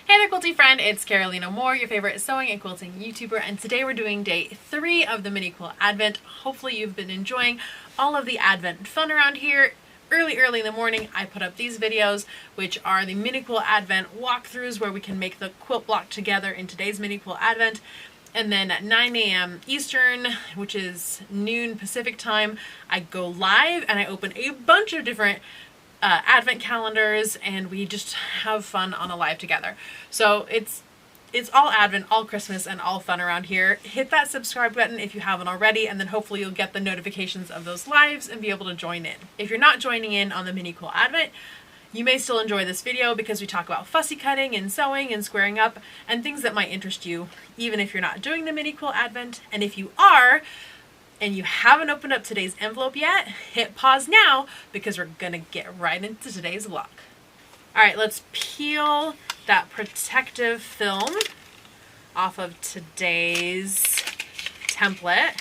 Hey there, quilty friend, it's Carolina Moore, your favorite sewing and quilting YouTuber, and today we're doing day 3 of the Mini Quilt Advent. Hopefully you've been enjoying all of the Advent fun around here. Early in the morning, I put up these videos, which are the Mini Quilt Advent walkthroughs where we can make the quilt block together in today's Mini Quilt Advent. And then at 9 a.m. Eastern, which is noon Pacific time, I go live and I open a bunch of different Advent calendars, and we just have fun on a live together. So it's all Advent, all Christmas, and all fun around here. Hit that subscribe button if you haven't already, and then hopefully you'll get the notifications of those lives and be able to join in. If you're not joining in on the Mini Quilt Advent, you may still enjoy this video because we talk about fussy cutting and sewing and squaring up and things that might interest you, even if you're not doing the Mini Quilt Advent. And if you are, and you haven't opened up today's envelope yet, hit pause now because we're gonna get right into today's vlog. Alright, let's peel that protective film off of today's template.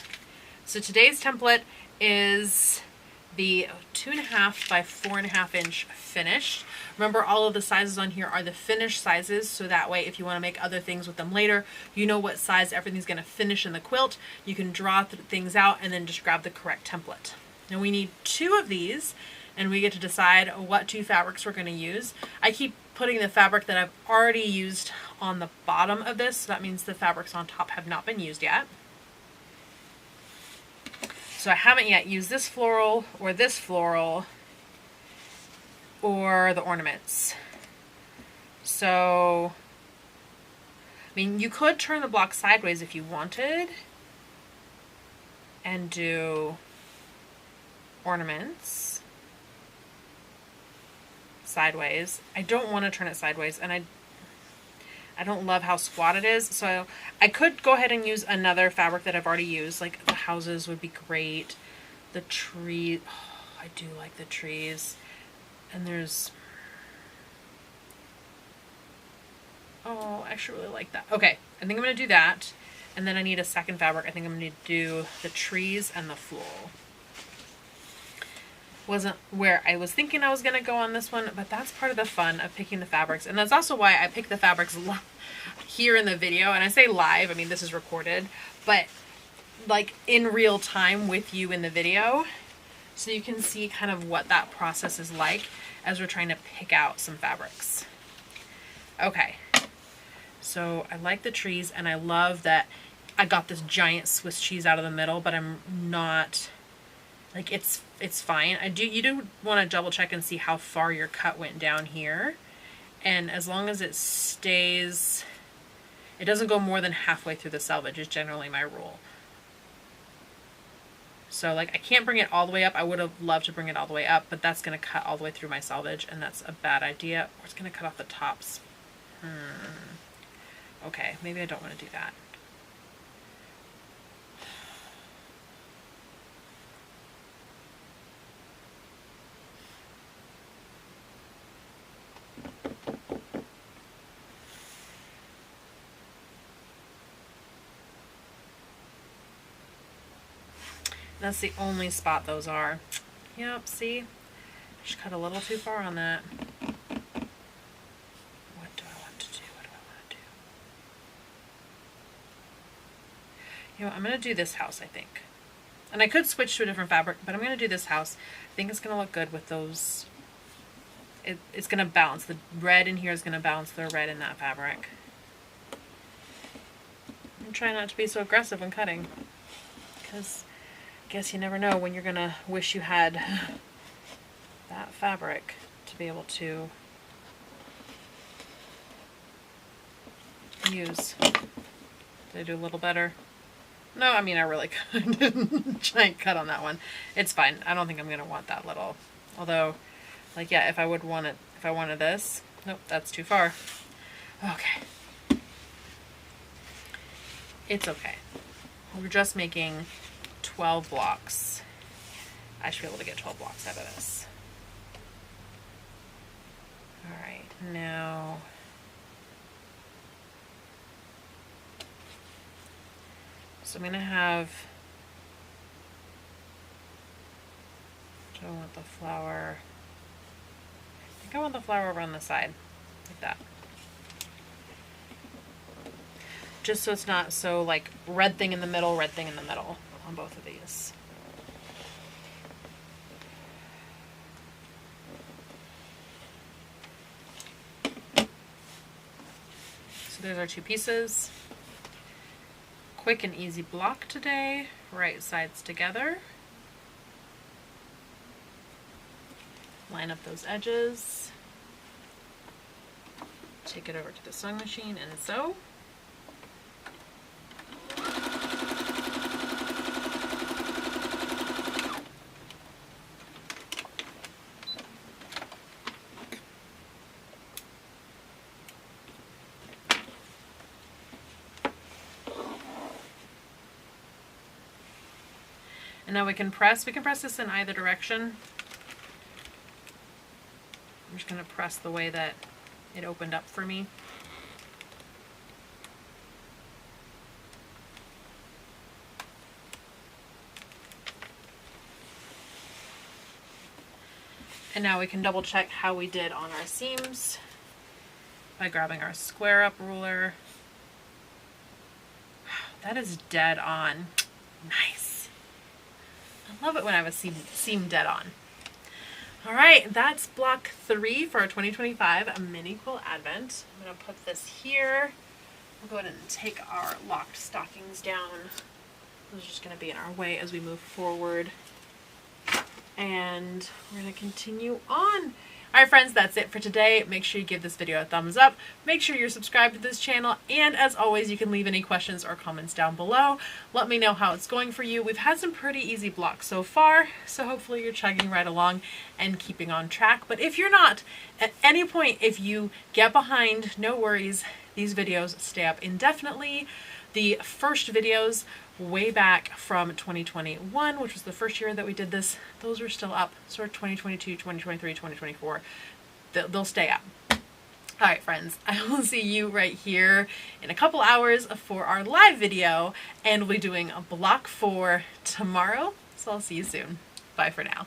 So today's template is the 2.5 by 4.5 inch finished. Remember, all of the sizes on here are the finished sizes, so that way if you want to make other things with them later, you know what size everything's going to finish in the quilt. You can draw things out and then just grab the correct template. Now we need 2 of these, and we get to decide what 2 fabrics we're going to use. I keep putting the fabric that I've already used on the bottom of this, so that means the fabrics on top have not been used yet. So I haven't yet used this floral or the ornaments. So, I mean, you could turn the block sideways if you wanted and do ornaments sideways. I don't want to turn it sideways, and I don't love how squat it is, so I could go ahead and use another fabric that I've already used, like the houses would be great. The tree, oh, I do like the trees. And there's, oh, I actually really like that. Okay, I think I'm going to do that. And then I need a second fabric. I think I'm going to do the trees and the floral. Wasn't where I was thinking I was going to go on this one, but that's part of the fun of picking the fabrics. And that's also why I pick the fabrics here in the video. And I say live, I mean this is recorded, but like in real time with you in the video, so you can see kind of what that process is like as we're trying to pick out some fabrics. Okay, so I like the trees, and I love that I got this giant Swiss cheese out of the middle, but I'm not, like, it's fine. You do want to double check and see how far your cut went down here, and as long as it stays, it doesn't go more than halfway through the selvage is generally my rule. So, like, I can't bring it all the way up. I would have loved to bring it all the way up, but that's going to cut all the way through my selvage, and that's a bad idea. Or it's going to cut off the tops. Okay, maybe I don't want to do that. That's the only spot those are. Yep, see? Just cut a little too far on that. What do I want to do? You know what, I'm going to do this house, I think. And I could switch to a different fabric, but I'm going to do this house. I think it's going to look good with those. It's going to balance. The red in here is going to balance the red in that fabric. I'm trying not to be so aggressive when cutting, because I guess you never know when you're going to wish you had that fabric to be able to use. Did I do a little better? No, I mean, I really didn't giant cut on that one. It's fine. I don't think I'm going to want that little. Although, like, yeah, if I wanted this. Nope, that's too far. Okay. It's okay. We're just making 12 blocks. I should be able to get 12 blocks out of this. Alright, now so I'm going to have, do I want the flower? I think I want the flower over on the side, like that. just so it's not so like red thing in the middle, red thing in the middle on both of these. So there's our 2 pieces. Quick and easy block today, right sides together. Line up those edges. Take it over to the sewing machine and sew. And now we can press this in either direction. I'm just going to press the way that it opened up for me. And now we can double check how we did on our seams by grabbing our square up ruler. That is dead on. Nice. I love it when I have a seam dead on. All right, that's block 3 for our 2025 Mini Quilt Advent. I'm going to put this here. We'll go ahead and take our locked stockings down. Those are just going to be in our way as we move forward. And we're going to continue on. All right, friends, that's it for today. Make sure you give this video a thumbs up. Make sure you're subscribed to this channel. And as always, you can leave any questions or comments down below. Let me know how it's going for you. We've had some pretty easy blocks so far, so hopefully you're chugging right along and keeping on track. But if you're not, at any point, if you get behind, no worries. These videos stay up indefinitely. The first videos way back from 2021, which was the first year that we did this, those are still up. So 2022, 2023, 2024, they'll stay up. All right, friends, I will see you right here in a couple hours for our live video, and we'll be doing a block 4 tomorrow. So I'll see you soon. Bye for now.